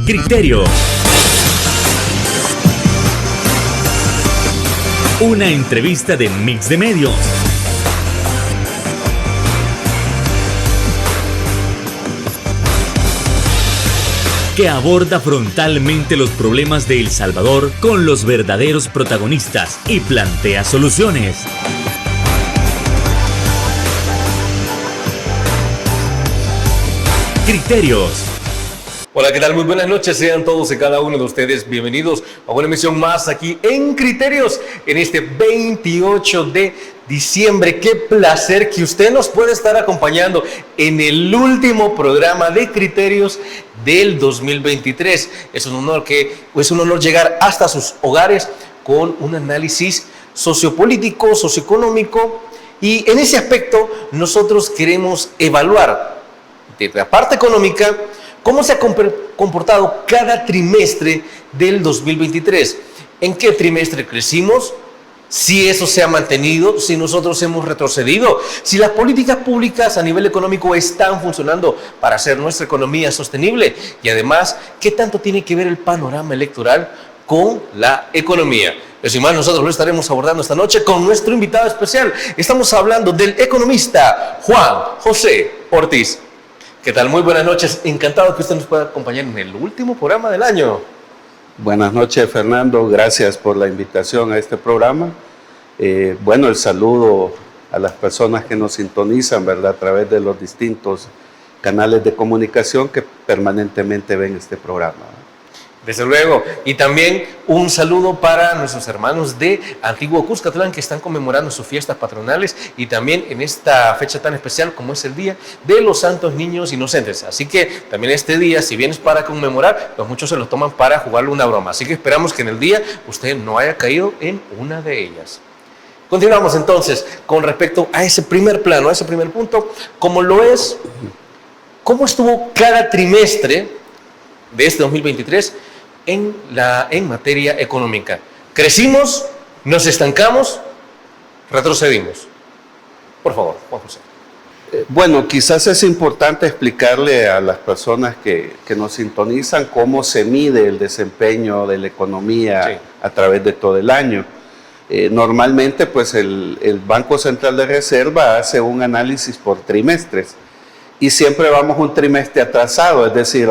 Criterios. Una entrevista de Mix de Medios. Que aborda frontalmente los problemas de El Salvador con los verdaderos protagonistas y plantea soluciones. Criterios. Hola, ¿qué tal? Muy buenas noches, sean todos y cada uno de ustedes bienvenidos a una emisión más aquí en Criterios, en este 28 de diciembre. Qué placer que usted nos puede estar acompañando en el último programa de Criterios del 2023. Es un honor llegar hasta sus hogares con un análisis sociopolítico, socioeconómico, y en ese aspecto nosotros queremos evaluar desde la parte económica cómo se ha comportado cada trimestre del 2023. ¿En qué trimestre crecimos? Si eso se ha mantenido, si nosotros hemos retrocedido, si las políticas públicas a nivel económico están funcionando para hacer nuestra economía sostenible, y además, ¿qué tanto tiene que ver el panorama electoral con la economía? Eso y más nosotros lo estaremos abordando esta noche con nuestro invitado especial. Estamos hablando del economista Juan José Ortiz. ¿Qué tal? Muy buenas noches. Encantado que usted nos pueda acompañar en el último programa del año. Buenas noches, Fernando. Gracias por la invitación a este programa. El saludo a las personas que nos sintonizan, ¿verdad?, a través de los distintos canales de comunicación que permanentemente ven este programa. Desde luego. Y también un saludo para nuestros hermanos de Antiguo Cuscatlán que están conmemorando sus fiestas patronales y también en esta fecha tan especial como es el Día de los Santos Niños Inocentes. Así que también este día, si bien es para conmemorar, pues muchos se lo toman para jugarle una broma. Así que esperamos que en el día usted no haya caído en una de ellas. Continuamos entonces con respecto a ese primer plano, a ese primer punto, como lo es, cómo estuvo cada trimestre de este 2023 en materia económica. ¿Crecimos? ¿Nos estancamos? ¿Retrocedimos? Por favor, Juan José. Quizás es importante explicarle a las personas que nos sintonizan cómo se mide el desempeño de la economía a través de todo el año. Normalmente, pues el Banco Central de Reserva hace un análisis por trimestres y siempre vamos un trimestre atrasado, es decir,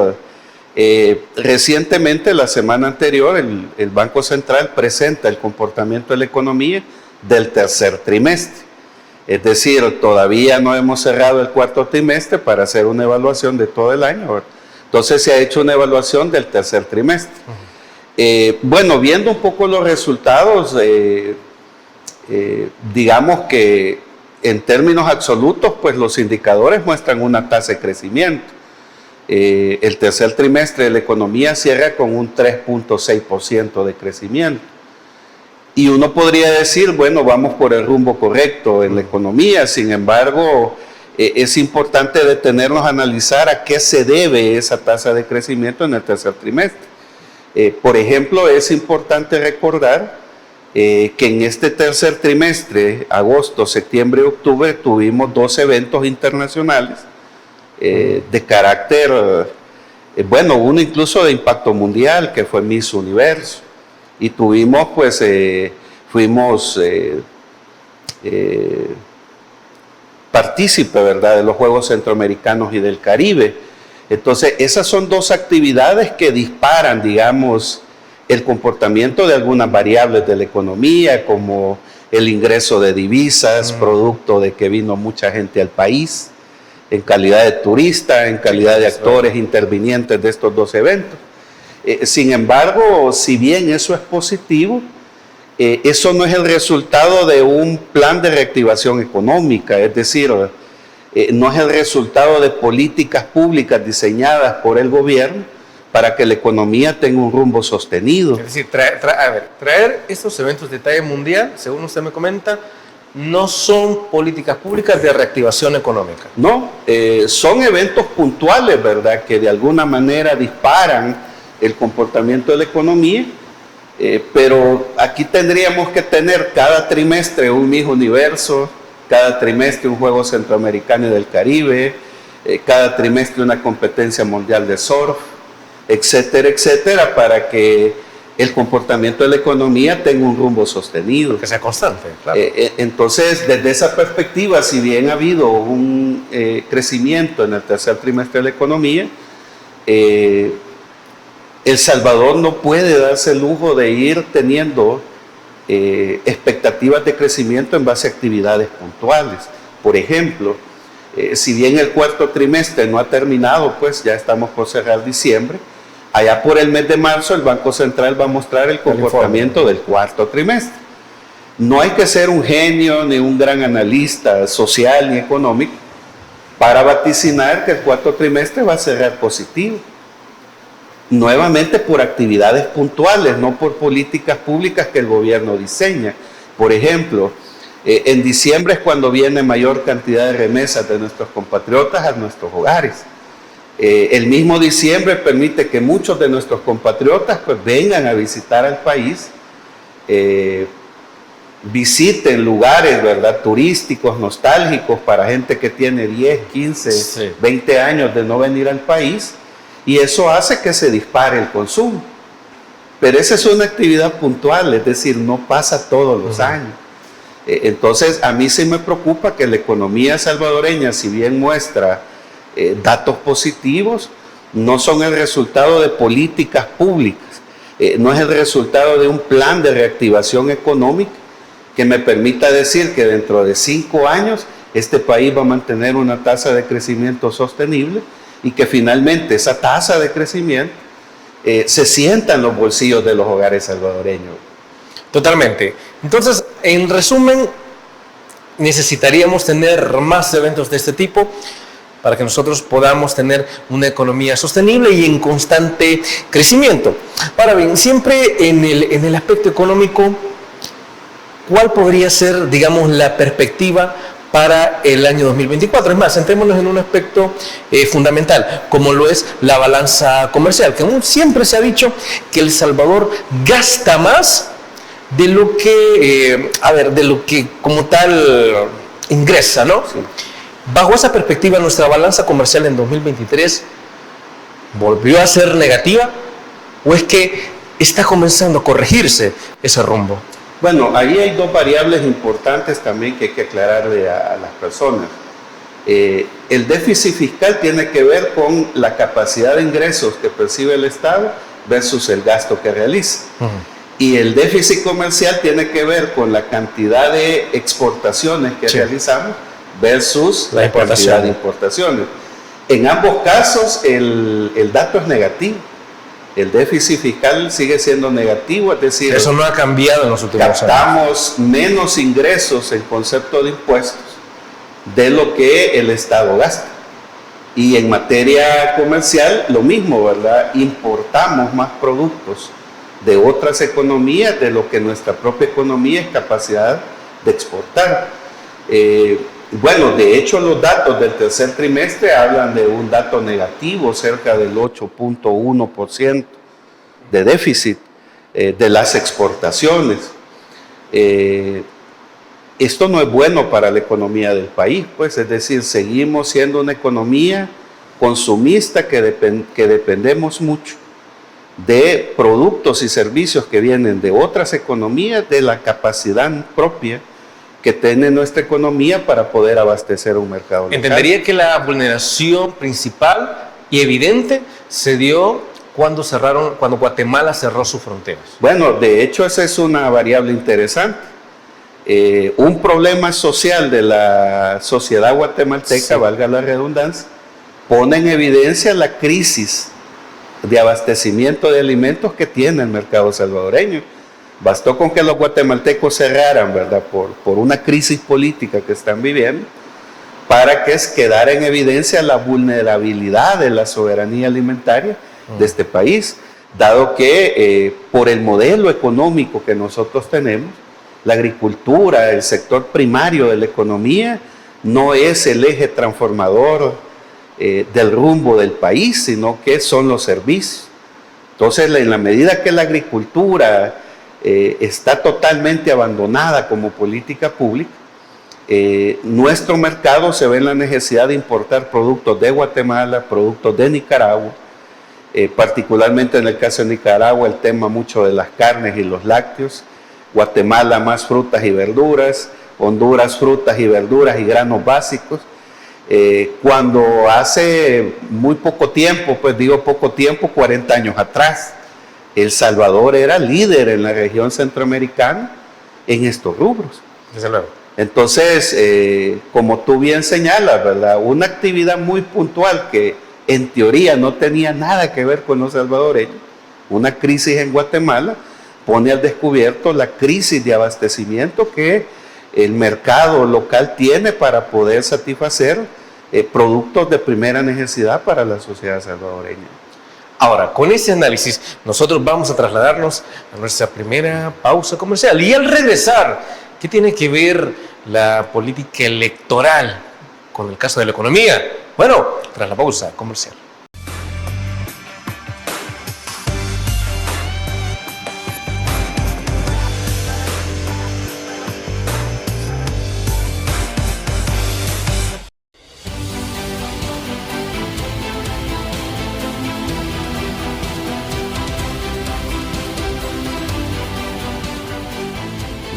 recientemente, la semana anterior, el Banco Central presenta el comportamiento de la economía del tercer trimestre. Es decir, todavía no hemos cerrado el cuarto trimestre para hacer una evaluación de todo el año. Entonces se ha hecho una evaluación del tercer trimestre. Viendo un poco los resultados, digamos que en términos absolutos, pues los indicadores muestran una tasa de crecimiento. El tercer trimestre de la economía cierra con un 3.6% de crecimiento. Y uno podría decir, vamos por el rumbo correcto en la economía. Sin embargo, es importante detenernos a analizar a qué se debe esa tasa de crecimiento en el tercer trimestre. Por ejemplo, es importante recordar que en este tercer trimestre, agosto, septiembre y octubre, tuvimos 2 eventos internacionales de carácter, uno incluso de impacto mundial, que fue Miss Universo, y tuvimos, fuimos partícipe, ¿verdad?, de los Juegos Centroamericanos y del Caribe. Entonces, esas son 2 actividades que disparan, digamos, el comportamiento de algunas variables de la economía, como el ingreso de divisas, producto de que vino mucha gente al país, en calidad de turista, en calidad de actores intervinientes de estos 2 eventos. Sin embargo, si bien eso es positivo, eso no es el resultado de un plan de reactivación económica, es decir, no es el resultado de políticas públicas diseñadas por el gobierno para que la economía tenga un rumbo sostenido. Es decir, traer estos eventos de talla mundial, según usted me comenta, no son políticas públicas de reactivación económica. No, son eventos puntuales, ¿verdad?, que de alguna manera disparan el comportamiento de la economía, pero aquí tendríamos que tener cada trimestre un Miss Universo, cada trimestre un Juego Centroamericano y del Caribe, cada trimestre una competencia mundial de surf, etcétera, etcétera, para que el comportamiento de la economía tenga un rumbo sostenido. Que sea constante, claro. Entonces, desde esa perspectiva, si bien ha habido un crecimiento en el tercer trimestre de la economía, El Salvador no puede darse el lujo de ir teniendo expectativas de crecimiento en base a actividades puntuales. Por ejemplo, si bien el cuarto trimestre no ha terminado, pues ya estamos por cerrar diciembre, allá por el mes de marzo el Banco Central va a mostrar el comportamiento del cuarto trimestre. No hay que ser un genio ni un gran analista social ni económico para vaticinar que el cuarto trimestre va a cerrar positivo. Nuevamente por actividades puntuales, no por políticas públicas que el gobierno diseña. Por ejemplo, en diciembre es cuando viene mayor cantidad de remesas de nuestros compatriotas a nuestros hogares. El mismo diciembre permite que muchos de nuestros compatriotas pues vengan a visitar al país, visiten lugares, ¿verdad?, turísticos, nostálgicos para gente que tiene 10, 15, 20 años de no venir al país, y eso hace que se dispare el consumo. Pero esa es una actividad puntual, es decir, no pasa todos los años. Entonces, a mí sí me preocupa que la economía salvadoreña, si bien muestra datos positivos, no son el resultado de políticas públicas, no es el resultado de un plan de reactivación económica que me permita decir que dentro de 5 años este país va a mantener una tasa de crecimiento sostenible y que finalmente esa tasa de crecimiento se sienta en los bolsillos de los hogares salvadoreños. Totalmente. Entonces, en resumen, necesitaríamos tener más eventos de este tipo para que nosotros podamos tener una economía sostenible y en constante crecimiento. Ahora bien, siempre en el aspecto económico, ¿cuál podría ser, digamos, la perspectiva para el año 2024? Es más, centrémonos en un aspecto fundamental, como lo es la balanza comercial, que aún siempre se ha dicho que El Salvador gasta más de lo que, de lo que como tal ingresa, ¿no? Sí. Bajo esa perspectiva, nuestra balanza comercial en 2023 volvió a ser negativa, ¿o es que está comenzando a corregirse ese rumbo? Bueno, ahí hay dos variables importantes también que hay que aclararle a las personas. El déficit fiscal tiene que ver con la capacidad de ingresos que percibe el Estado versus el gasto que realiza. Y el déficit comercial tiene que ver con la cantidad de exportaciones que realizamos versus la cantidad de importaciones. En ambos casos el dato es negativo. El déficit fiscal sigue siendo negativo, es decir, eso no ha cambiado en los últimos años. Captamos menos ingresos en concepto de impuestos de lo que el Estado gasta. Y en materia comercial, lo mismo, ¿verdad? Importamos más productos de otras economías de lo que nuestra propia economía es capacidad de exportar. Bueno, de hecho los datos del tercer trimestre hablan de un dato negativo, cerca del 8.1% de déficit de las exportaciones. Esto no es bueno para la economía del país, pues, es decir, seguimos siendo una economía consumista que dependemos mucho de productos y servicios que vienen de otras economías, de la capacidad propia que tiene nuestra economía para poder abastecer un mercado local. Entendería que la vulneración principal y evidente se dio cuando Guatemala cerró sus fronteras. Bueno, de hecho esa es una variable interesante. Un problema social de la sociedad guatemalteca, valga la redundancia, pone en evidencia la crisis de abastecimiento de alimentos que tiene el mercado salvadoreño. Bastó con que los guatemaltecos cerraran, ¿verdad?, por una crisis política que están viviendo, para que quedara en evidencia la vulnerabilidad de la soberanía alimentaria de este país, dado que por el modelo económico que nosotros tenemos, la agricultura, el sector primario de la economía, no es el eje transformador del rumbo del país, sino que son los servicios. Entonces, en la medida que la agricultura está totalmente abandonada como política pública, nuestro mercado se ve en la necesidad de importar productos de Guatemala, productos de Nicaragua, particularmente en el caso de Nicaragua, el tema mucho de las carnes y los lácteos. Guatemala más frutas y verduras, Honduras frutas y verduras y granos básicos. Cuando hace muy poco tiempo, pues digo poco tiempo, 40 años atrás, El Salvador era líder en la región centroamericana en estos rubros. Desde luego. Entonces, como tú bien señalas, ¿verdad? Una actividad muy puntual que en teoría no tenía nada que ver con los salvadoreños, una crisis en Guatemala, pone al descubierto la crisis de abastecimiento que el mercado local tiene para poder satisfacer productos de primera necesidad para la sociedad salvadoreña. Ahora, con ese análisis, nosotros vamos a trasladarnos a nuestra primera pausa comercial. Y al regresar, ¿qué tiene que ver la política electoral con el caso de la economía? Bueno, tras la pausa comercial.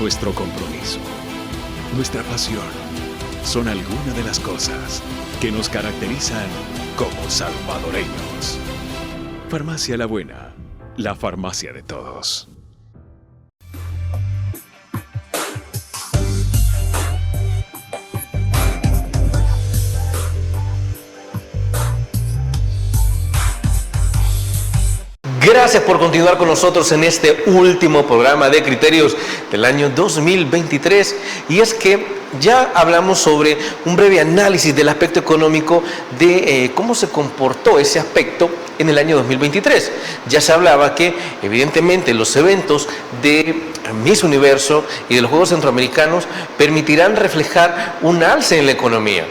Nuestro compromiso, nuestra pasión, son algunas de las cosas que nos caracterizan como salvadoreños. Farmacia La Buena, la farmacia de todos. Gracias por continuar con nosotros en este último programa de Criterios del año 2023. Y es que ya hablamos sobre un breve análisis del aspecto económico de cómo se comportó ese aspecto en el año 2023. Ya se hablaba que evidentemente los eventos de Miss Universo y de los Juegos Centroamericanos permitirán reflejar un alce en la economía.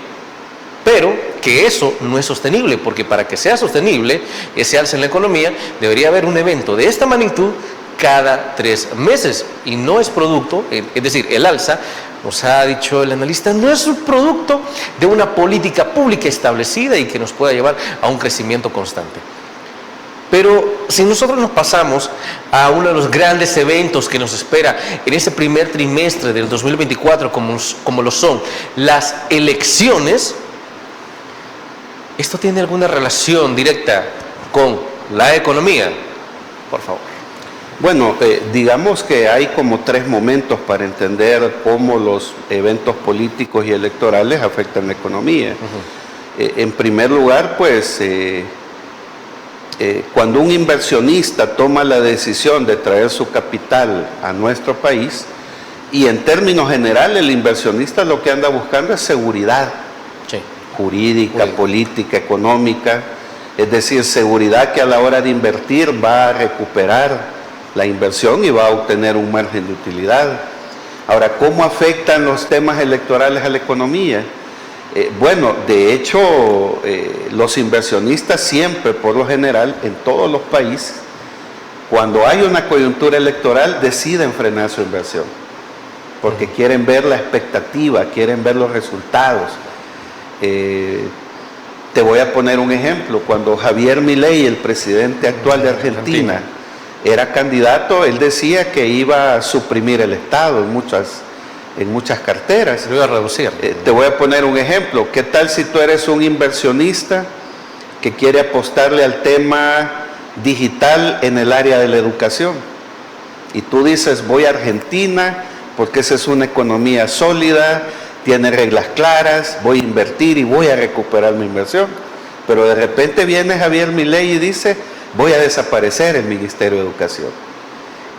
Pero que eso no es sostenible, porque para que sea sostenible ese alza en la economía, debería haber un evento de esta magnitud cada 3 meses. Y no es producto, es decir, el alza, nos ha dicho el analista, no es un producto de una política pública establecida y que nos pueda llevar a un crecimiento constante. Pero si nosotros nos pasamos a uno de los grandes eventos que nos espera en ese primer trimestre del 2024, como lo son las elecciones, ¿esto tiene alguna relación directa con la economía? Por favor. Bueno, digamos que hay como 3 momentos para entender cómo los eventos políticos y electorales afectan la economía. En primer lugar, pues, cuando un inversionista toma la decisión de traer su capital a nuestro país, y en términos generales el inversionista lo que anda buscando es seguridad. Sí. Jurídica, política, económica, es decir, seguridad que a la hora de invertir va a recuperar la inversión y va a obtener un margen de utilidad. Ahora, ¿cómo afectan los temas electorales a la economía? Bueno, de hecho, los inversionistas siempre, por lo general, en todos los países, cuando hay una coyuntura electoral, deciden frenar su inversión, porque quieren ver la expectativa, quieren ver los resultados. Te voy a poner un ejemplo. Cuando Javier Milei, el presidente actual de Argentina, era candidato, él decía que iba a suprimir el Estado en muchas carteras. Lo iba a reducir. Te voy a poner un ejemplo. ¿Qué tal si tú eres un inversionista que quiere apostarle al tema digital en el área de la educación? Y tú dices, voy a Argentina porque esa es una economía sólida, tiene reglas claras, voy a invertir y voy a recuperar mi inversión. Pero de repente viene Javier Milei y dice, voy a desaparecer el Ministerio de Educación.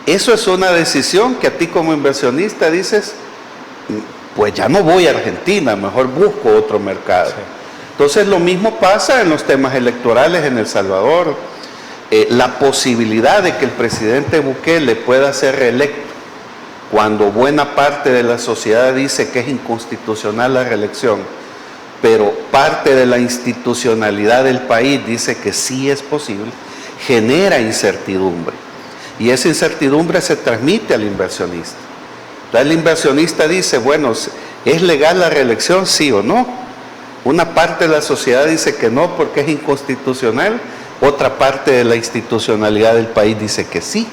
Eso es una decisión que a ti como inversionista dices, pues ya no voy a Argentina, mejor busco otro mercado. Sí. Entonces lo mismo pasa en los temas electorales en El Salvador. La posibilidad de que el presidente Bukele pueda ser reelecto cuando buena parte de la sociedad dice que es inconstitucional la reelección, pero parte de la institucionalidad del país dice que sí es posible, genera incertidumbre. Y esa incertidumbre se transmite al inversionista. Entonces el inversionista dice, bueno, ¿es legal la reelección, sí o no? Una parte de la sociedad dice que no porque es inconstitucional otra parte de la institucionalidad del país dice que sí.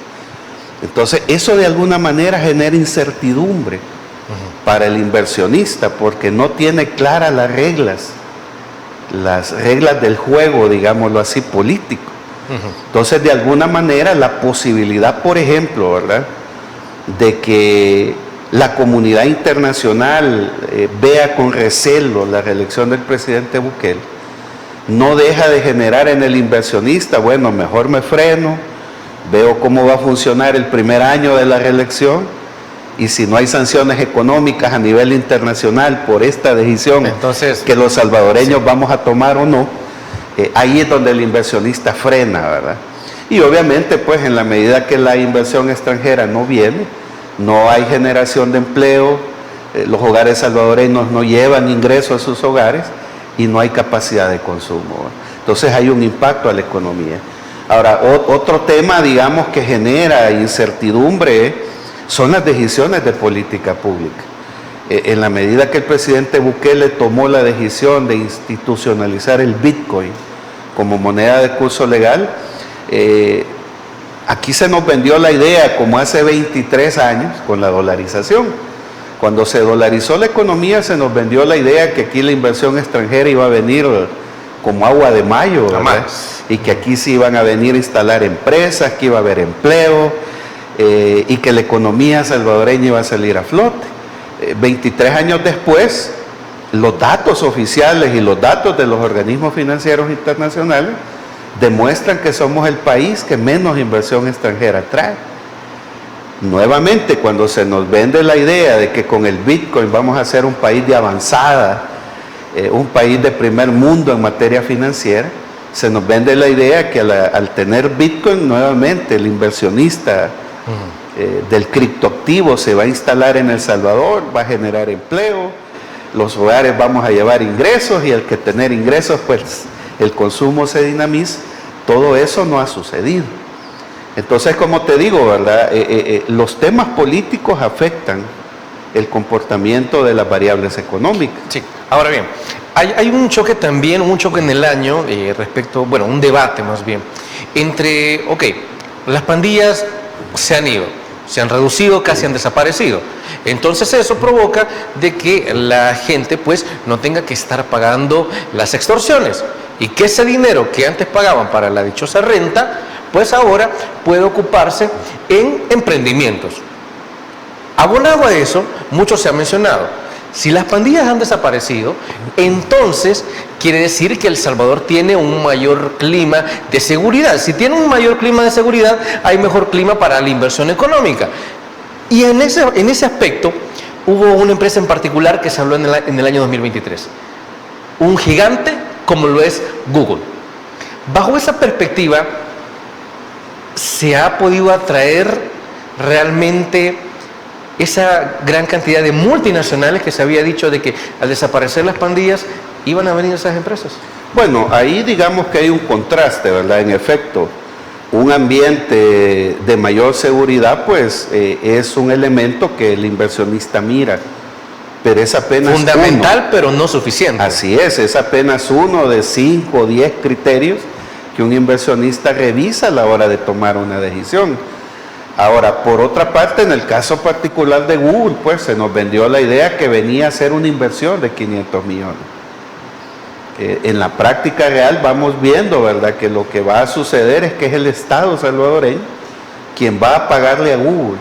Entonces, eso de alguna manera genera incertidumbre para el inversionista, porque no tiene claras las reglas del juego, digámoslo así, político. Entonces, de alguna manera, la posibilidad, por ejemplo, ¿verdad?, de que la comunidad internacional vea con recelo la reelección del presidente Bukele, no deja de generar en el inversionista, bueno, mejor me freno, veo cómo va a funcionar el primer año de la reelección, y si no hay sanciones económicas a nivel internacional por esta decisión entonces, que los salvadoreños vamos a tomar o no, ahí es donde el inversionista frena, ¿verdad? Y obviamente, pues, en la medida que la inversión extranjera no viene, no hay generación de empleo, los hogares salvadoreños no llevan ingresos a sus hogares y no hay capacidad de consumo, ¿verdad? Entonces hay un impacto a la economía. Ahora, otro tema, digamos, que genera incertidumbre son las decisiones de política pública. En la medida que el presidente Bukele tomó la decisión de institucionalizar el Bitcoin como moneda de curso legal, aquí se nos vendió la idea, como hace 23 años, con la dolarización. Cuando se dolarizó la economía, se nos vendió la idea que aquí la inversión extranjera iba a venir como agua de mayo, ¿verdad? Y que aquí se iban a venir a instalar empresas, que iba a haber empleo, y que la economía salvadoreña iba a salir a flote. 23 años después, los datos oficiales y los datos de los organismos financieros internacionales demuestran que somos el país que menos inversión extranjera trae. Nuevamente, cuando se nos vende la idea de que con el Bitcoin vamos a ser un país de avanzada, un país de primer mundo en materia financiera, se nos vende la idea que al tener Bitcoin, nuevamente el inversionista del criptoactivo se va a instalar en El Salvador, va a generar empleo, los hogares vamos a llevar ingresos, y al que tener ingresos, pues el consumo se dinamiza. Todo eso no ha sucedido. Entonces, como te digo, ¿verdad?, los temas políticos afectan el comportamiento de las variables económicas. Sí, ahora bien, hay un choque también, un choque en el año respecto, bueno, un debate más bien, entre, las pandillas se han ido, se han reducido, casi han desaparecido. Entonces eso provoca de que la gente pues no tenga que estar pagando las extorsiones, y que ese dinero que antes pagaban para la dichosa renta, pues ahora puede ocuparse en emprendimientos. Abonado a eso, mucho se ha mencionado, si las pandillas han desaparecido, entonces quiere decir que El Salvador tiene un mayor clima de seguridad. Si tiene un mayor clima de seguridad, hay mejor clima para la inversión económica. Y en ese aspecto, hubo una empresa en particular que se habló en el año 2023. Un gigante como lo es Google. Bajo esa perspectiva, ¿se ha podido atraer realmente esa gran cantidad de multinacionales que se había dicho de que al desaparecer las pandillas iban a venir esas empresas? Bueno, ahí digamos que hay un contraste, ¿verdad? En efecto, un ambiente de mayor seguridad, pues es un elemento que el inversionista mira, pero es apenas fundamental, pero no suficiente. Así es apenas uno de 5 o 10 criterios que un inversionista revisa a la hora de tomar una decisión. Ahora, por otra parte, en el caso particular de Google, pues se nos vendió la idea que venía a ser una inversión de 500 millones. En la práctica real vamos viendo, ¿verdad?, que lo que va a suceder es que es el Estado salvadoreño quien va a pagarle a Google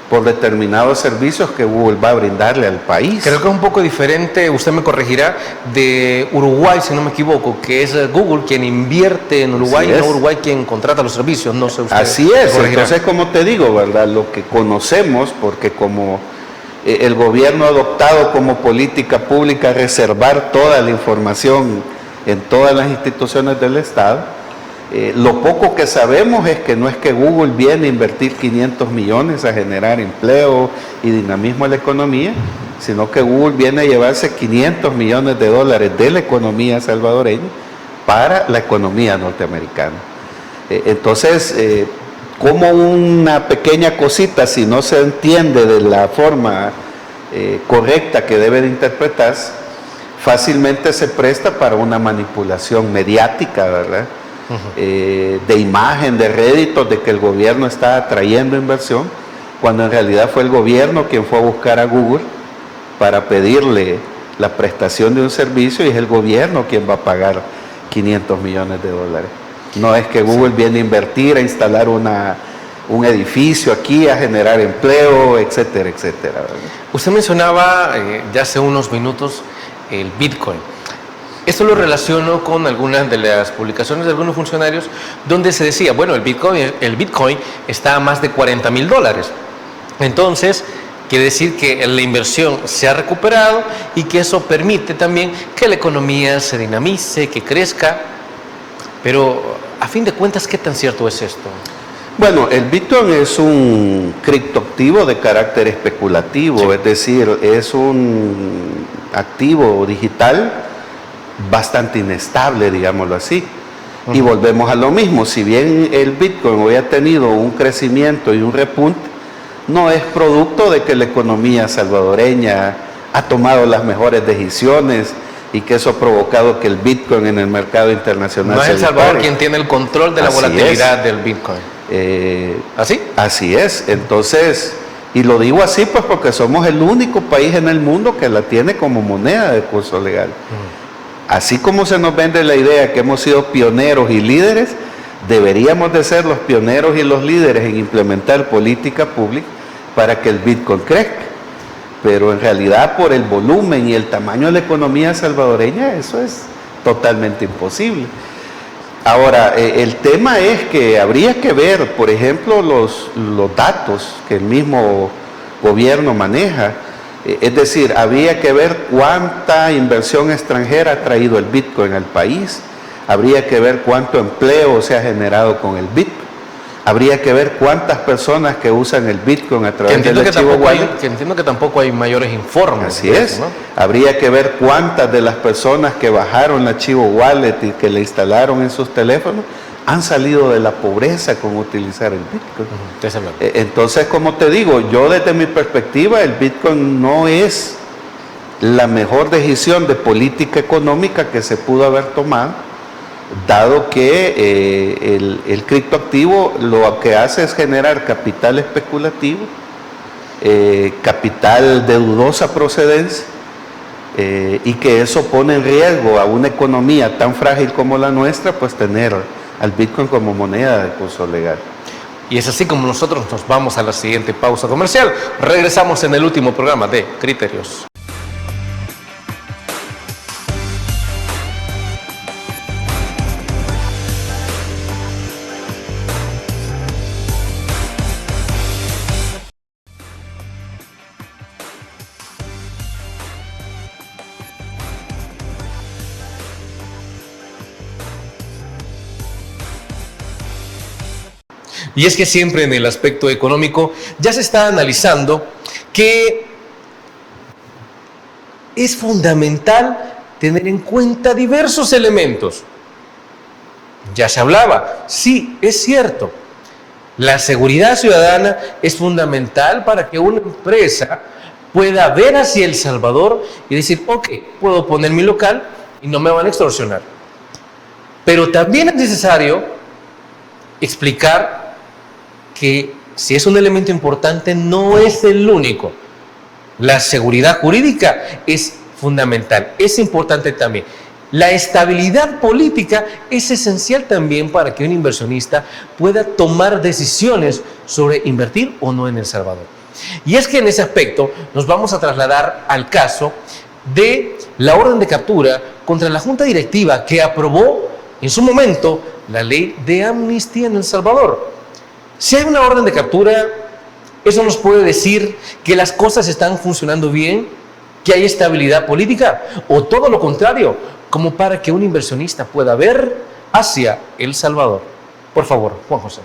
por determinados servicios que Google va a brindarle al país. Creo que es un poco diferente, usted me corregirá, de Uruguay, si no me equivoco, que es Google quien invierte en Uruguay, y no Uruguay quien contrata los servicios, no sé usted. Así es, entonces, como te digo, ¿verdad?, lo que conocemos, porque como el gobierno ha adoptado como política pública reservar toda la información en todas las instituciones del Estado, lo poco que sabemos es que no es que Google viene a invertir 500 millones a generar empleo y dinamismo en la economía, sino que Google viene a llevarse 500 millones de dólares de la economía salvadoreña para la economía norteamericana. Entonces, como una pequeña cosita, si no se entiende de la forma correcta que debe de interpretarse, fácilmente se presta para una manipulación mediática, ¿verdad?, de imagen, de réditos, de que el gobierno está atrayendo inversión, cuando en realidad fue el gobierno quien fue a buscar a Google para pedirle la prestación de un servicio, y es el gobierno quien va a pagar $500 millones. No es que Google viene a invertir, a instalar un edificio aquí, a generar empleo, etcétera, etcétera, ¿verdad? Usted mencionaba ya hace unos minutos el Bitcoin. Esto lo relaciono con algunas de las publicaciones de algunos funcionarios donde se decía, bueno, el Bitcoin está a más de $40,000. Entonces, quiere decir que la inversión se ha recuperado y que eso permite también que la economía se dinamice, que crezca. Pero, a fin de cuentas, ¿qué tan cierto es esto? Bueno, el Bitcoin es un criptoactivo de carácter especulativo, sí. Es decir, es un activo digital bastante inestable, digámoslo así. Y volvemos a lo mismo, si bien el Bitcoin hoy ha tenido un crecimiento y un repunte, no es producto de que la economía salvadoreña ha tomado las mores decisiones y que eso ha provocado que el Bitcoin en el mercado internacional no es El Salvador quien tiene el control de la volatilidad del Bitcoin. ¿Así? Así es. Entonces, y lo digo así pues porque somos el único país en el mundo que la tiene como moneda de curso legal. Así como se nos vende la idea que hemos sido pioneros y líderes, deberíamos de ser los pioneros y los líderes en implementar política pública para que el Bitcoin crezca. Pero en realidad, por el volumen y el tamaño de la economía salvadoreña, eso es totalmente imposible. Ahora, el tema es que habría que ver, por ejemplo, los datos que el mismo gobierno maneja. Es decir, habría que ver cuánta inversión extranjera ha traído el Bitcoin al país. Habría que ver cuánto empleo se ha generado con el Bitcoin. Habría que ver cuántas personas que usan el Bitcoin a través del archivo wallet. Que entiendo que tampoco hay mayores informes. Así es, ¿no? Habría que ver cuántas de las personas que bajaron el archivo wallet y que le instalaron en sus teléfonos han salido de la pobreza con utilizar el Bitcoin. Entonces, como te digo, yo desde mi perspectiva, el Bitcoin no es la mejor decisión de política económica que se pudo haber tomado, dado que el criptoactivo lo que hace es generar capital especulativo, capital de dudosa procedencia, y que eso pone en riesgo a una economía tan frágil como la nuestra, pues tener al Bitcoin como moneda de curso legal. Y es así como nosotros nos vamos a la siguiente pausa comercial. Regresamos en el último programa de Criterios. Y es que siempre en el aspecto económico ya se está analizando que es fundamental tener en cuenta diversos elementos. Ya se hablaba, sí, es cierto, la seguridad ciudadana es fundamental para que una empresa pueda ver hacia El Salvador y decir, ok, puedo poner mi local y no me van a extorsionar. Pero también es necesario explicar que si es un elemento importante, no es el único. La seguridad jurídica es fundamental, es importante también. La estabilidad política es esencial también para que un inversionista pueda tomar decisiones sobre invertir o no en El Salvador. Y es que en ese aspecto nos vamos a trasladar al caso de la orden de captura contra la Junta Directiva que aprobó en su momento la ley de amnistía en El Salvador. Si hay una orden de captura, eso nos puede decir que las cosas están funcionando bien, que hay estabilidad política, o todo lo contrario, como para que un inversionista pueda ver hacia El Salvador. Por favor, Juan José.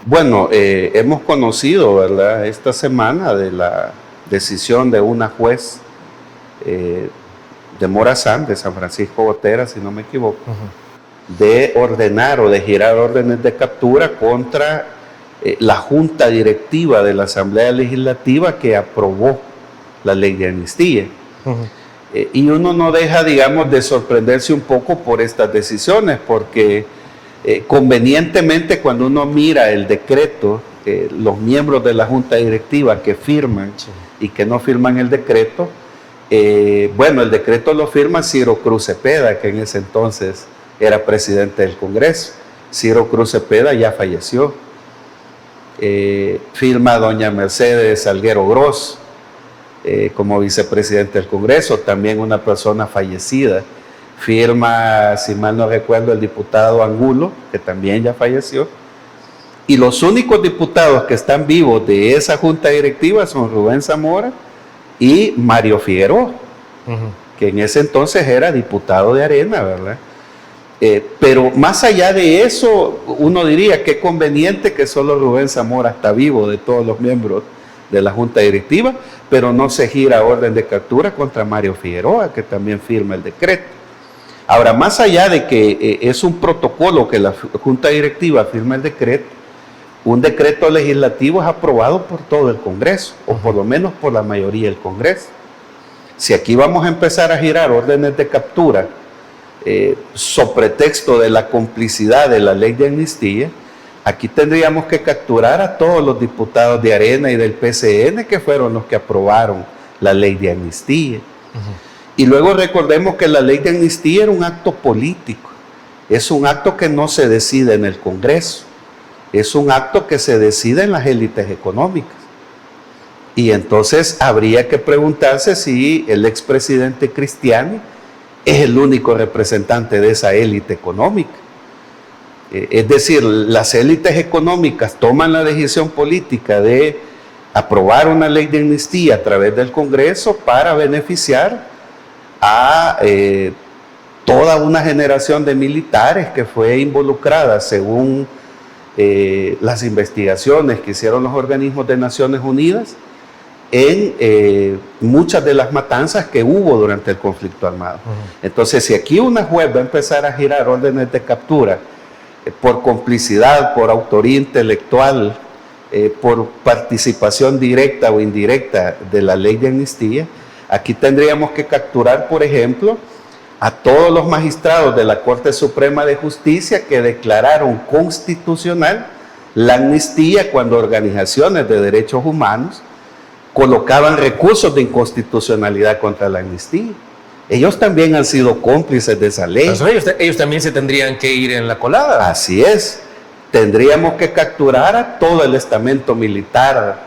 Bueno, hemos conocido, ¿verdad?, esta semana de la decisión de una juez de Morazán, de San Francisco Gotera, si no me equivoco, de ordenar o de girar órdenes de captura contra la Junta Directiva de la Asamblea Legislativa que aprobó la ley de amnistía. Y uno no deja, digamos, de sorprenderse un poco por estas decisiones, porque Convenientemente, cuando uno mira el decreto, los miembros de la Junta Directiva que firman y que no firman el decreto, bueno, el decreto lo firma Ciro Cruz Cepeda, que en ese entonces era presidente del Congreso. Ciro Cruz Cepeda ya falleció. Firma doña Mercedes Salguero Gross como vicepresidente del Congreso, también una persona fallecida. Firma, si mal no recuerdo, el diputado Angulo, que también ya falleció. Y los únicos diputados que están vivos de esa junta directiva son Rubén Zamora y Mario Figueroa, que en ese entonces era diputado de Arena, ¿verdad? Pero más allá de eso, uno diría que es conveniente que solo Rubén Zamora está vivo de todos los miembros de la junta directiva, pero no se gira orden de captura contra Mario Figueroa, que también firma el decreto. Ahora, más allá de que es un protocolo que la junta directiva firma el decreto, un decreto legislativo es aprobado por todo el Congreso, o por lo menos por la mayoría del Congreso. Si aquí vamos a empezar a girar órdenes de captura sobre texto de la complicidad de la ley de amnistía, aquí tendríamos que capturar a todos los diputados de Arena y del PCN que fueron los que aprobaron la ley de amnistía. Y luego recordemos que la ley de amnistía era un acto político, es un acto que no se decide en el Congreso, es un acto que se decide en las élites económicas. Y entonces habría que preguntarse si el expresidente Cristiani es el único representante de esa élite económica. Es decir, las élites económicas toman la decisión política de aprobar una ley de amnistía a través del Congreso para beneficiar a toda una generación de militares que fue involucrada, según las investigaciones que hicieron los organismos de Naciones Unidas, en muchas de las matanzas que hubo durante el conflicto armado. Entonces, si aquí una juez va a empezar a girar órdenes de captura por complicidad, por autoría intelectual, por participación directa o indirecta de la ley de amnistía, aquí tendríamos que capturar, por ejemplo, a todos los magistrados de la Corte Suprema de Justicia que declararon constitucional la amnistía cuando organizaciones de derechos humanos colocaban recursos de inconstitucionalidad contra la amnistía. Ellos también han sido cómplices de esa ley. Ellos también se tendrían que ir en la colada. Así es. Tendríamos que capturar a todo el estamento militar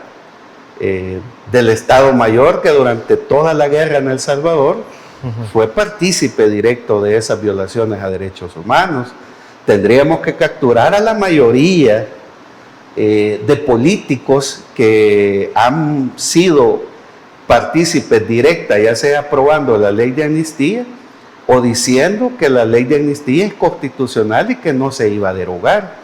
del Estado Mayor que durante toda la guerra en El Salvador fue partícipe directo de esas violaciones a derechos humanos. Tendríamos que capturar a la mayoría de políticos que han sido partícipes directas, ya sea aprobando la ley de amnistía o diciendo que la ley de amnistía es constitucional y que no se iba a derogar.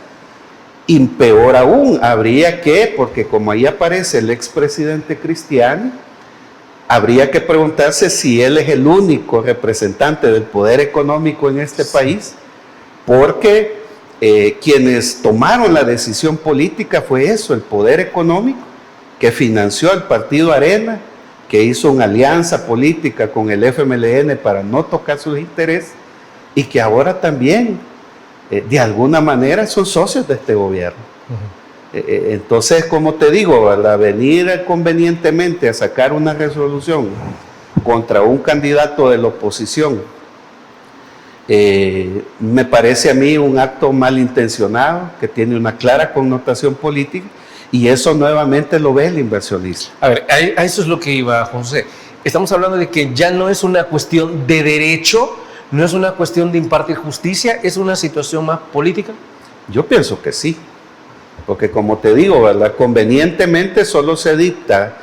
Y peor aún, habría que, porque como ahí aparece el expresidente Cristiani, habría que preguntarse si él es el único representante del poder económico en este país, porque quienes tomaron la decisión política fue eso, el poder económico, que financió al partido Arena, que hizo una alianza política con el FMLN para no tocar sus intereses, y que ahora también, de alguna manera, son socios de este gobierno. Entonces, como te digo, al venir convenientemente a sacar una resolución contra un candidato de la oposición, me parece a mí un acto malintencionado que tiene una clara connotación política, y eso nuevamente lo ve el inversionista. A ver, a eso es lo que iba, José. Estamos hablando de que ya no es una cuestión de derecho, no es una cuestión de impartir justicia, es una situación más política. Yo pienso que sí, porque como te digo, ¿verdad? Convenientemente solo se dicta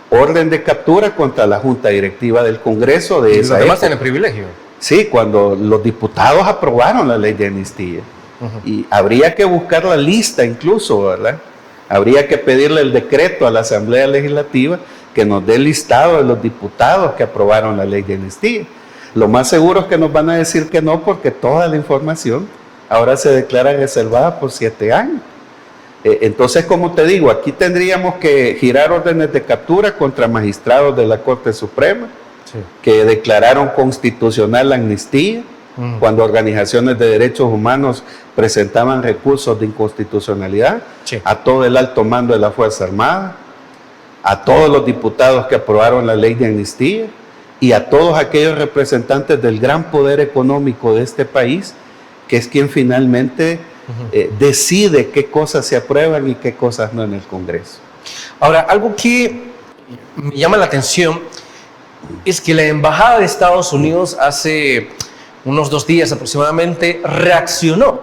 orden de captura contra la Junta Directiva del Congreso de esa época. Los demás tienen privilegio. Sí, cuando los diputados aprobaron la ley de amnistía. Y habría que buscar la lista incluso, ¿verdad? Habría que pedirle el decreto a la Asamblea Legislativa que nos dé el listado de los diputados que aprobaron la ley de amnistía. Lo más seguro es que nos van a decir que no, porque toda la información ahora se declara reservada por 7 años. Entonces, como te digo, aquí tendríamos que girar órdenes de captura contra magistrados de la Corte Suprema, que declararon constitucional la amnistía, cuando organizaciones de derechos humanos presentaban recursos de inconstitucionalidad, Sí. a todo el alto mando de la Fuerza Armada, a todos los diputados que aprobaron la ley de amnistía y a todos aquellos representantes del gran poder económico de este país, que es quien finalmente decide qué cosas se aprueban y qué cosas no en el Congreso. Ahora, algo que me llama la atención es que la Embajada de Estados Unidos hace unos 2 días aproximadamente reaccionó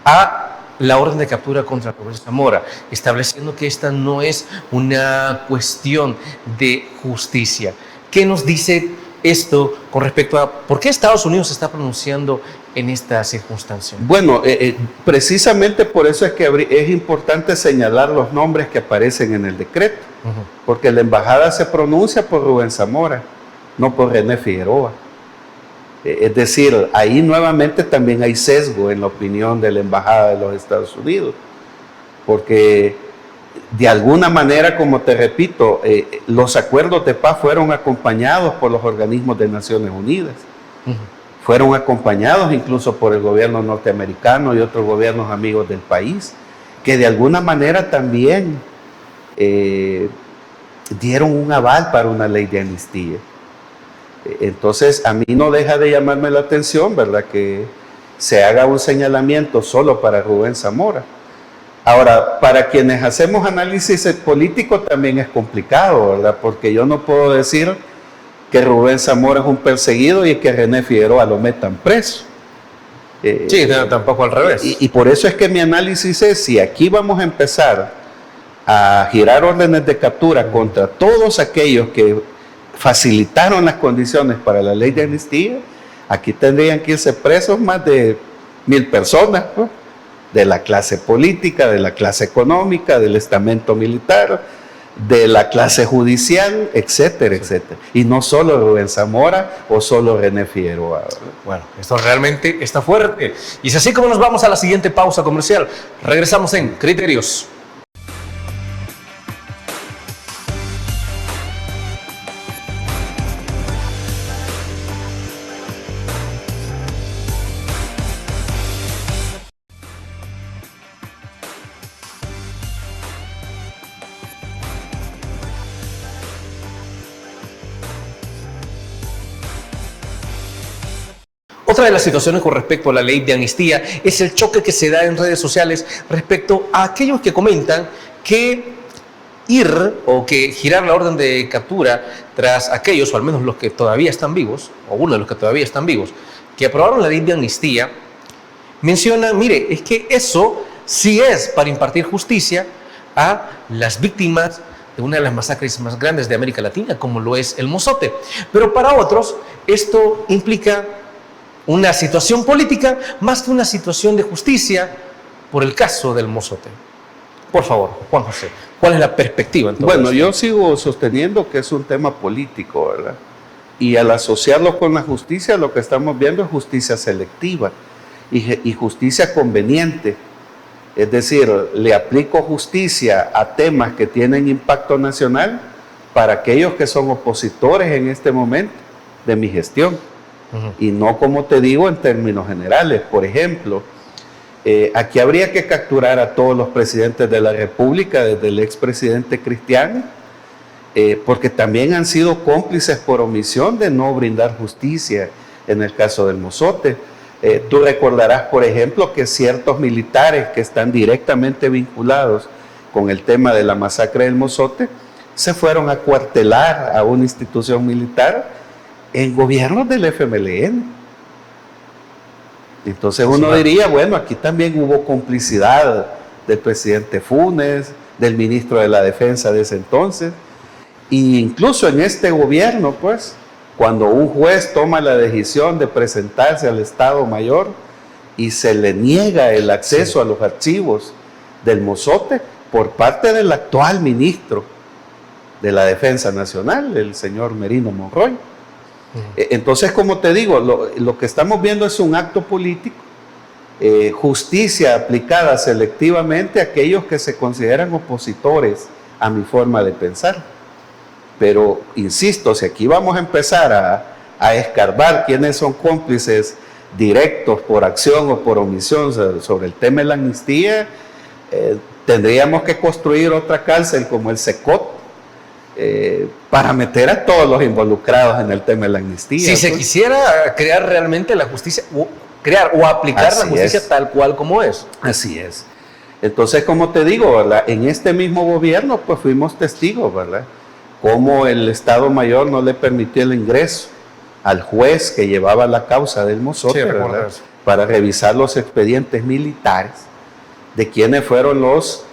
a la orden de captura contra Rubén Zamora, estableciendo que esta no es una cuestión de justicia. ¿Qué nos dice esto con respecto a por qué Estados Unidos se está pronunciando en esta circunstancia? Bueno, precisamente por eso es que es importante señalar los nombres que aparecen en el decreto, porque la embajada se pronuncia por Rubén Zamora, no por René Figueroa. Es decir, ahí nuevamente también hay sesgo en la opinión de la embajada de los Estados Unidos, porque de alguna manera, como te repito, los acuerdos de paz fueron acompañados por los organismos de Naciones Unidas. Fueron acompañados incluso por el gobierno norteamericano y otros gobiernos amigos del país, que de alguna manera también dieron un aval para una ley de amnistía. Entonces, a mí no deja de llamarme la atención, ¿verdad?, que se haga un señalamiento solo para Rubén Zamora. Ahora, para quienes hacemos análisis político también es complicado, ¿verdad?, porque yo no puedo decir que Rubén Zamora es un perseguido y que René Figueroa lo metan preso. Sí, tampoco al revés. Y por eso es que mi análisis es, si aquí vamos a empezar a girar órdenes de captura contra todos aquellos que facilitaron las condiciones para la ley de amnistía, aquí tendrían que irse presos más de 1,000 personas, ¿no?, de la clase política, de la clase económica, del estamento militar, de la clase judicial, etcétera, etcétera. Y no solo Rubén Zamora o solo René Figueroa, ¿verdad? Bueno, esto realmente está fuerte. Y es así como nos vamos a la siguiente pausa comercial. Regresamos en Criterios. Otra de las situaciones con respecto a la ley de amnistía es el choque que se da en redes sociales respecto a aquellos que comentan que ir o que girar la orden de captura tras aquellos, o al menos los que todavía están vivos, o uno de los que todavía están vivos, que aprobaron la ley de amnistía, mencionan, mire, es que eso sí es para impartir justicia a las víctimas de una de las masacres más grandes de América Latina, como lo es el Mozote. Pero para otros, esto implica una situación política más que una situación de justicia por el caso del Mozote. Por favor, Juan José, ¿cuál es la perspectiva en todo Bueno, esto? yo sigo sosteniendo que es un tema político, ¿verdad? Y al asociarlo con la justicia, lo que estamos viendo es justicia selectiva y justicia conveniente. Es decir, le aplico justicia a temas que tienen impacto nacional para aquellos que son opositores en este momento de mi gestión. Y no, como te digo, en términos generales. Por ejemplo, aquí habría que capturar a todos los presidentes de la República, desde el expresidente Cristiano, porque también han sido cómplices por omisión de no brindar justicia en el caso del Mozote. Tú recordarás, por ejemplo, que ciertos militares que están directamente vinculados con el tema de la masacre del Mozote se fueron a cuartelar a una institución militar en gobiernos del FMLN. Entonces uno diría, bueno, aquí también hubo complicidad del presidente Funes, del ministro de la Defensa de ese entonces, e incluso en este gobierno, pues, cuando un juez toma la decisión de presentarse al Estado Mayor y se le niega el acceso a los archivos del Mozote por parte del actual ministro de la Defensa Nacional, el señor Merino Monroy. Entonces, como te digo, lo que estamos viendo es un acto político, justicia aplicada selectivamente a aquellos que se consideran opositores a mi forma de pensar. Pero, insisto, si aquí vamos a empezar a escarbar quiénes son cómplices directos por acción o por omisión sobre el tema de la amnistía, tendríamos que construir otra cárcel como el SECOT para meter a todos los involucrados en el tema de la amnistía. Si se quisiera crear realmente la justicia, crear o aplicar la justicia tal cual como es. Así es. Entonces, como te digo, ¿verdad? En este mismo gobierno, pues fuimos testigos, ¿verdad? Cómo el Estado Mayor no le permitió el ingreso al juez que llevaba la causa del Mozote, Sí, ¿verdad? Para revisar los expedientes militares de quienes fueron los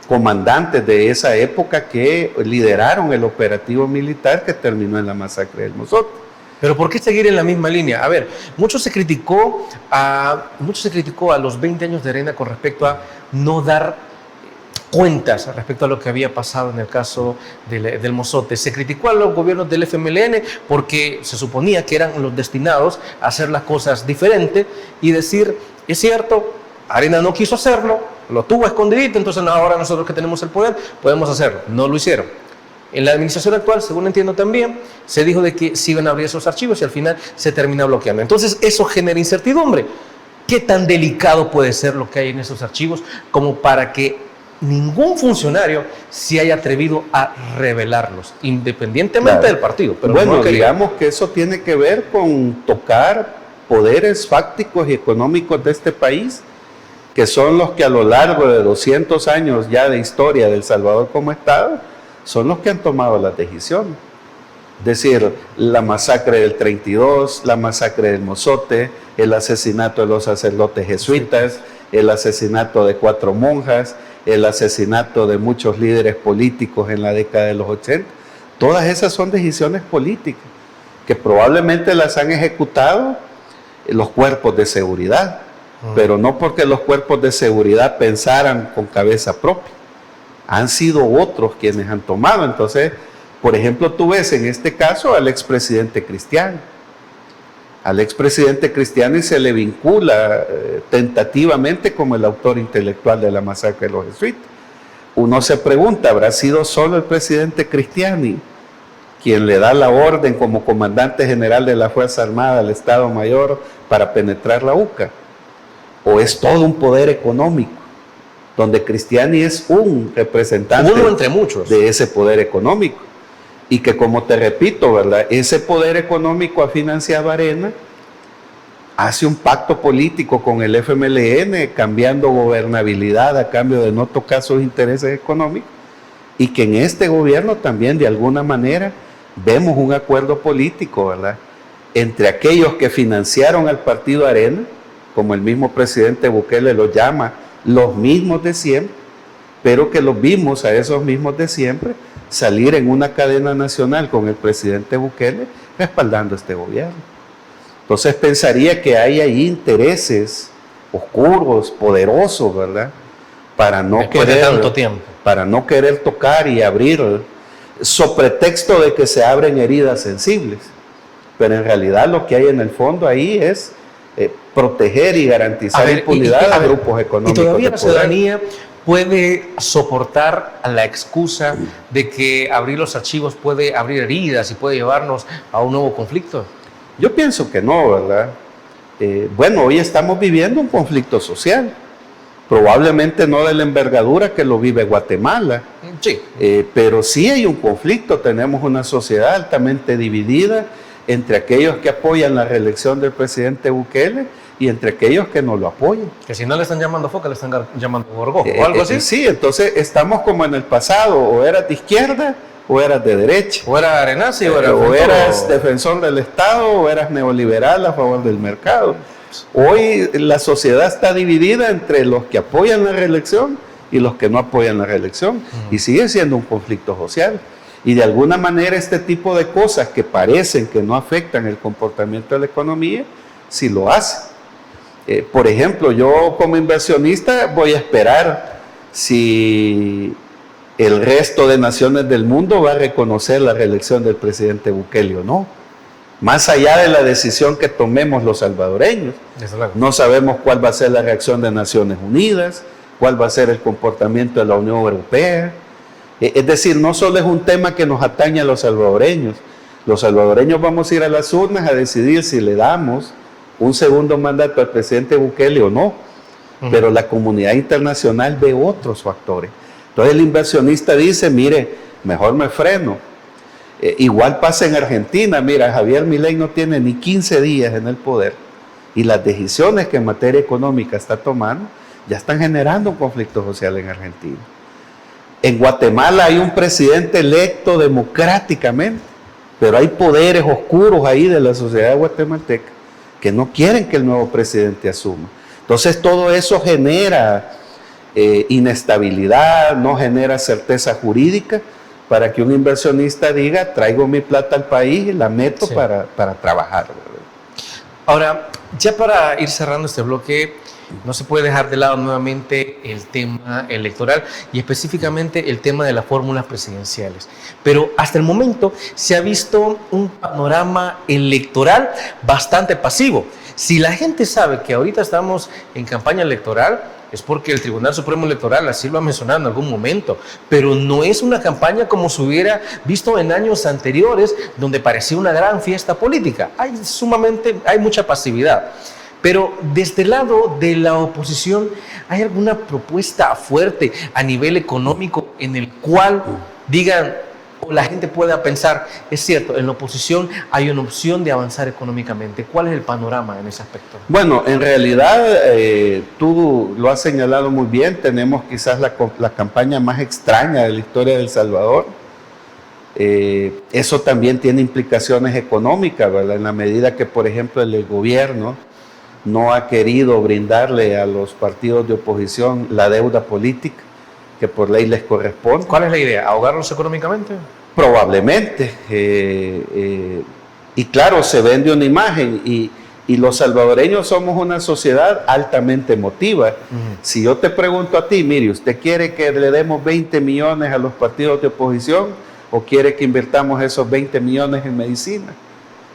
comandantes de esa época que lideraron el operativo militar que terminó en la masacre del Mozote. Pero ¿por qué seguir en la misma línea? A ver, mucho se criticó a los 20 años de Arena con respecto a no dar cuentas respecto a lo que había pasado en el caso del Mozote. Se criticó a los gobiernos del FMLN porque se suponía que eran los destinados a hacer las cosas diferentes y decir, es cierto, Arena no quiso hacerlo, lo tuvo escondidito, entonces ahora nosotros que tenemos el poder podemos hacerlo. No lo hicieron. En la administración actual, según entiendo también, se dijo de que se iban a abrir esos archivos y al final se termina bloqueando. Entonces eso genera incertidumbre. ¿Qué tan delicado puede ser lo que hay en esos archivos como para que ningún funcionario se haya atrevido a revelarlos, independientemente del partido? Pero bueno, no digamos que eso tiene que ver con tocar poderes fácticos y económicos de este país, que son los que a lo largo de 200 años ya de historia de El Salvador como Estado, son los que han tomado las decisiones. Es decir, la masacre del 32, la masacre del Mozote, el asesinato de los sacerdotes jesuitas, el asesinato de 4 monjas, el asesinato de muchos líderes políticos en la década de los 80. Todas esas son decisiones políticas que probablemente las han ejecutado los cuerpos de seguridad, pero no porque los cuerpos de seguridad pensaran con cabeza propia. Han sido otros quienes han tomado. Entonces, por ejemplo, tú ves en este caso al expresidente Cristiani. Al expresidente Cristiani se le vincula tentativamente como el autor intelectual de la masacre de los jesuitas. Uno se pregunta, ¿habrá sido solo el presidente Cristiani quien le da la orden como comandante general de la Fuerza Armada al Estado Mayor para penetrar la UCA? ¿O es todo un poder económico, donde Cristiani es un representante uno entre muchos de ese poder económico? Y que, como te repito, ¿verdad? Ese poder económico ha financiado a Arena, hace un pacto político con el FMLN, cambiando gobernabilidad a cambio de no tocar sus intereses económicos, y que en este gobierno también de alguna manera vemos un acuerdo político, ¿verdad?, entre aquellos que financiaron al partido Arena, como el mismo presidente Bukele los llama, los mismos de siempre, pero que los vimos a esos mismos de siempre salir en una cadena nacional con el presidente Bukele respaldando este gobierno. Entonces pensaría que hay ahí intereses oscuros, poderosos, ¿verdad?, para no querer tocar y abrir, sobre pretexto de que se abren heridas sensibles. Pero en realidad lo que hay en el fondo ahí es proteger y garantizar impunidad a grupos económicos. Y todavía la ciudadanía puede soportar la excusa de que abrir los archivos puede abrir heridas y puede llevarnos a un nuevo conflicto. Yo pienso que no, ¿verdad? Bueno, hoy estamos viviendo un conflicto social, probablemente no de la envergadura que lo vive Guatemala, sí. Pero sí hay un conflicto. Tenemos una sociedad altamente dividida entre aquellos que apoyan la reelección del presidente Bukele y entre aquellos que no lo apoyan. Que si no le están llamando foca, le están llamando gorgojo o algo así. Sí, entonces estamos como en el pasado, o eras de izquierda o eras de derecha. O era arenazi o eras defensor del Estado o eras neoliberal a favor del mercado. Hoy la sociedad está dividida entre los que apoyan la reelección y los que no apoyan la reelección, y sigue siendo un conflicto social. Y de alguna manera este tipo de cosas que parecen que no afectan el comportamiento de la economía, sí lo hacen. Por ejemplo, yo como inversionista voy a esperar si el resto de naciones del mundo va a reconocer la reelección del presidente Bukele o no. Más allá de la decisión que tomemos los salvadoreños, no sabemos cuál va a ser la reacción de Naciones Unidas, cuál va a ser el comportamiento de la Unión Europea. Es decir, no solo es un tema que nos atañe a los salvadoreños vamos a ir a las urnas a decidir si le damos un segundo mandato al presidente Bukele o no, pero la comunidad internacional ve otros factores. Entonces el inversionista dice, mire, mejor me freno. Igual pasa en Argentina, mira, Javier Milei no tiene ni 15 días en el poder y las decisiones que en materia económica está tomando ya están generando un conflicto social en Argentina. En Guatemala hay un presidente electo democráticamente, pero hay poderes oscuros ahí de la sociedad guatemalteca que no quieren que el nuevo presidente asuma. Entonces todo eso genera inestabilidad, no genera certeza jurídica para que un inversionista diga, traigo mi plata al país y la meto para trabajar. Ahora, ya para ir cerrando este bloque, no se puede dejar de lado nuevamente el tema electoral y específicamente el tema de las fórmulas presidenciales. Pero hasta el momento se ha visto un panorama electoral bastante pasivo. Si la gente sabe que ahorita estamos en campaña electoral, es porque el Tribunal Supremo Electoral así lo ha mencionado en algún momento, pero no es una campaña como se hubiera visto en años anteriores, donde parecía una gran fiesta política. Hay mucha pasividad. Pero desde el lado de la oposición, ¿hay alguna propuesta fuerte a nivel económico en el cual digan, o la gente pueda pensar, es cierto, en la oposición hay una opción de avanzar económicamente? ¿Cuál es el panorama en ese aspecto? Bueno, en realidad, tú lo has señalado muy bien, tenemos quizás la campaña más extraña de la historia de El Salvador. Eso también tiene implicaciones económicas, ¿verdad? En la medida que, por ejemplo, el gobierno no ha querido brindarle a los partidos de oposición la deuda política que por ley les corresponde. ¿Cuál es la idea? ¿Ahogarlos económicamente? Probablemente. Y claro, se vende una imagen y los salvadoreños somos una sociedad altamente emotiva. Si yo te pregunto a ti, mire, ¿usted quiere que le demos 20 millones a los partidos de oposición o quiere que invirtamos esos 20 millones en medicina?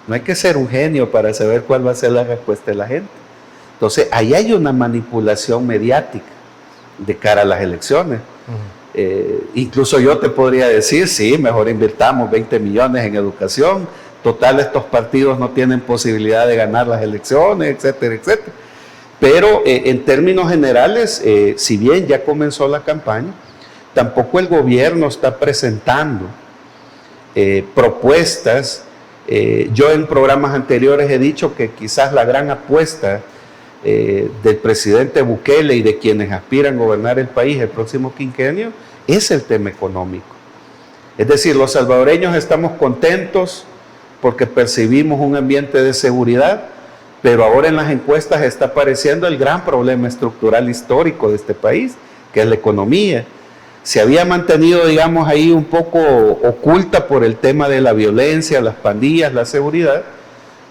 No hay que ser un genio para saber cuál va a ser la respuesta de la gente. Entonces, ahí hay una manipulación mediática de cara a las elecciones. Incluso yo te podría decir, sí, mejor invirtamos 20 millones en educación, total estos partidos no tienen posibilidad de ganar las elecciones, etcétera, etcétera. Pero en términos generales, si bien ya comenzó la campaña, tampoco el gobierno está presentando propuestas. Yo en programas anteriores he dicho que quizás la gran apuesta del presidente Bukele y de quienes aspiran a gobernar el país el próximo quinquenio es el tema económico. Es decir, los salvadoreños estamos contentos porque percibimos un ambiente de seguridad, pero ahora en las encuestas está apareciendo el gran problema estructural histórico de este país, que es la economía. Se había mantenido, digamos, ahí un poco oculta por el tema de la violencia, las pandillas, la seguridad,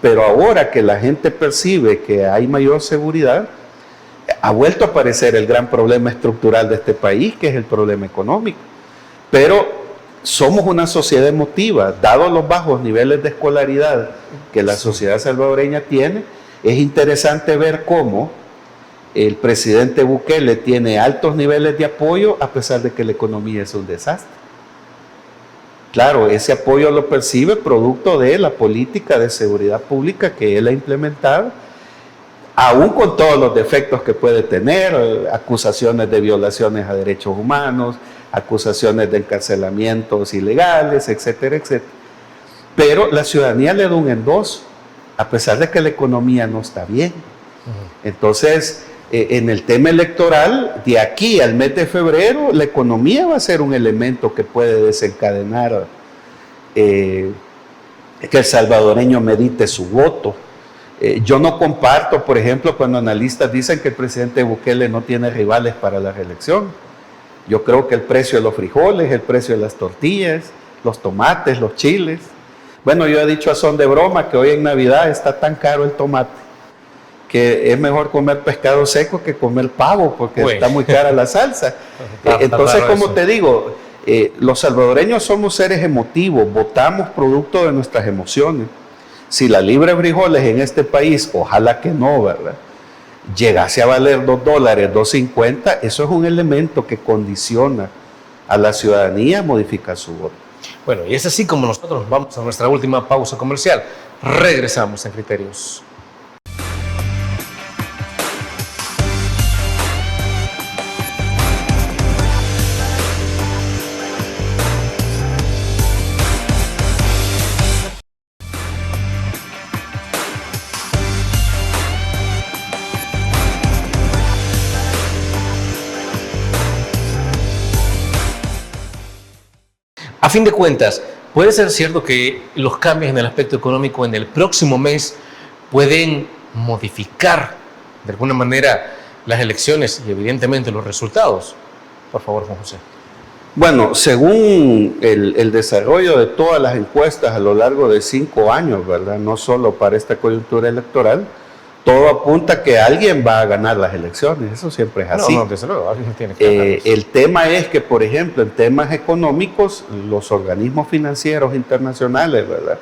pero ahora que la gente percibe que hay mayor seguridad, ha vuelto a aparecer el gran problema estructural de este país, que es el problema económico. Pero somos una sociedad emotiva, dados los bajos niveles de escolaridad que la sociedad salvadoreña tiene, es interesante ver cómo el presidente Bukele tiene altos niveles de apoyo a pesar de que la economía es un desastre. Claro, ese apoyo lo percibe producto de la política de seguridad pública que él ha implementado, aún con todos los defectos que puede tener, acusaciones de violaciones a derechos humanos, acusaciones de encarcelamientos ilegales, etcétera, etcétera. Pero la ciudadanía le da un endoso, a pesar de que la economía no está bien. Entonces, en el tema electoral, de aquí al mes de febrero, la economía va a ser un elemento que puede desencadenar que el salvadoreño medite su voto. Yo no comparto, por ejemplo, cuando analistas dicen que el presidente Bukele no tiene rivales para la reelección. Yo creo que el precio de los frijoles, el precio de las tortillas, los tomates, los chiles. Bueno, yo he dicho a son de broma que hoy en Navidad está tan caro el tomate que es mejor comer pescado seco que comer pavo porque está muy cara la salsa. Entonces, como te digo, los salvadoreños somos seres emotivos, votamos producto de nuestras emociones. Si la libra de frijoles en este país, ojalá que no, ¿verdad?, llegase a valer $2, $2.50, eso es un elemento que condiciona a la ciudadanía a modificar su voto. Bueno, y es así como nosotros vamos a nuestra última pausa comercial. Regresamos en Criterios. A fin de cuentas, ¿puede ser cierto que los cambios en el aspecto económico en el próximo mes pueden modificar de alguna manera las elecciones y evidentemente los resultados? Por favor, Juan José. Bueno, según el desarrollo de todas las encuestas a lo largo de 5 años, ¿verdad? No solo para esta coyuntura electoral, todo apunta que alguien va a ganar las elecciones. Eso siempre es así. No, desde luego, alguien tiene que ganarlas. El tema es que, por ejemplo, en temas económicos, los organismos financieros internacionales, ¿verdad?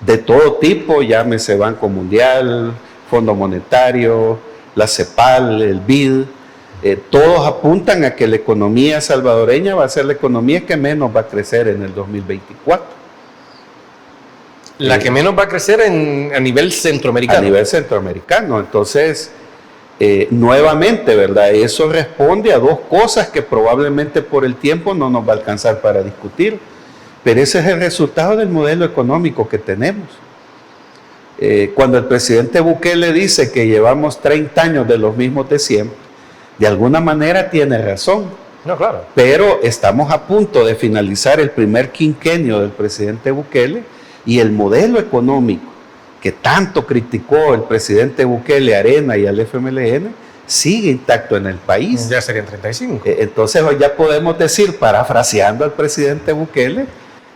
De todo tipo, llámese Banco Mundial, Fondo Monetario, la CEPAL, el BID, todos apuntan a que la economía salvadoreña va a ser la economía que menos va a crecer en el 2024. La que menos va a crecer a nivel centroamericano. A nivel centroamericano. Entonces, nuevamente, ¿verdad? Eso responde a dos cosas que probablemente por el tiempo no nos va a alcanzar para discutir. Pero ese es el resultado del modelo económico que tenemos. Cuando el presidente Bukele dice que llevamos 30 años de los mismos de siempre, de alguna manera tiene razón. No, claro. Pero estamos a punto de finalizar el primer quinquenio del presidente Bukele y el modelo económico que tanto criticó el presidente Bukele, Arena y al FMLN, sigue intacto en el país. Ya serían 35. Entonces hoy ya podemos decir, parafraseando al presidente Bukele,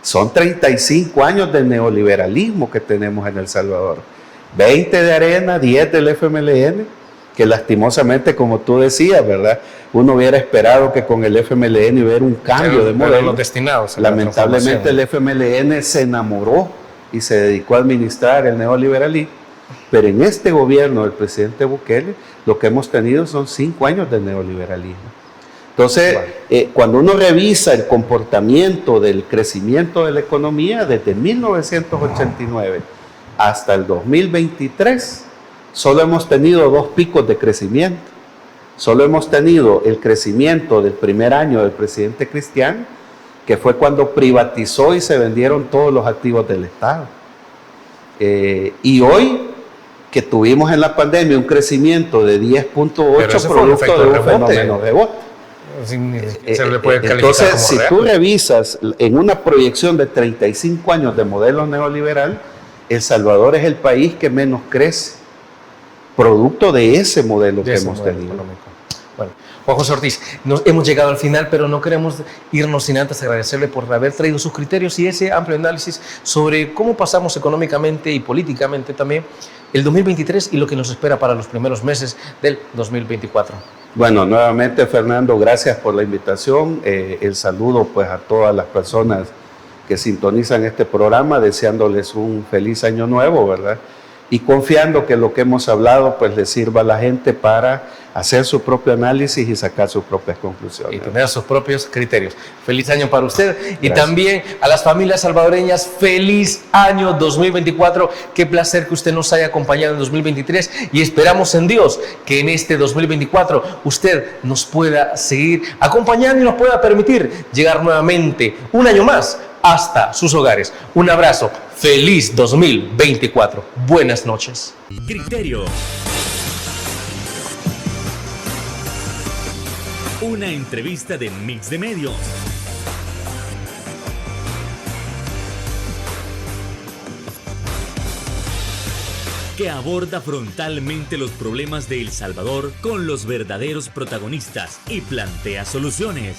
son 35 años de neoliberalismo que tenemos en El Salvador. 20 de Arena, 10 del FMLN, que lastimosamente, como tú decías, ¿verdad? Uno hubiera esperado que con el FMLN hubiera un cambio de modelo. Los destinados. Lamentablemente el FMLN se enamoró y se dedicó a administrar el neoliberalismo. Pero en este gobierno del presidente Bukele, lo que hemos tenido son 5 años de neoliberalismo. Entonces, cuando uno revisa el comportamiento del crecimiento de la economía desde 1989 hasta el 2023, solo hemos tenido 2 picos de crecimiento. Solo hemos tenido el crecimiento del primer año del presidente Cristiano, que fue cuando privatizó y se vendieron todos los activos del Estado. Y hoy, que tuvimos en la pandemia un crecimiento de 10.8 producto de un fenómeno rebote. Se le puede calificar Entonces, como si real. tú revisas en una proyección de 35 años de modelo neoliberal, El Salvador es el país que menos crece, producto de ese modelo que hemos tenido. Económico. Bueno, Juan José Ortiz, hemos llegado al final, pero no queremos irnos sin antes agradecerle por haber traído sus criterios y ese amplio análisis sobre cómo pasamos económicamente y políticamente también el 2023 y lo que nos espera para los primeros meses del 2024. Bueno, nuevamente, Fernando, gracias por la invitación. El saludo pues a todas las personas que sintonizan este programa, deseándoles un feliz año nuevo, ¿verdad? Y confiando que lo que hemos hablado pues le sirva a la gente para hacer su propio análisis y sacar sus propias conclusiones. Y tener sus propios criterios. Feliz año para usted. Y Gracias. también a las familias salvadoreñas, feliz año 2024. Qué placer que usted nos haya acompañado en 2023 y esperamos en Dios que en este 2024 usted nos pueda seguir acompañando y nos pueda permitir llegar nuevamente un año más hasta sus hogares. Un abrazo. Feliz 2024. Buenas noches. Criterio. Una entrevista de Mix de Medios. Que aborda frontalmente los problemas de El Salvador con los verdaderos protagonistas y plantea soluciones.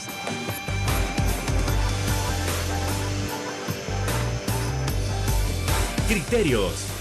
Criterios.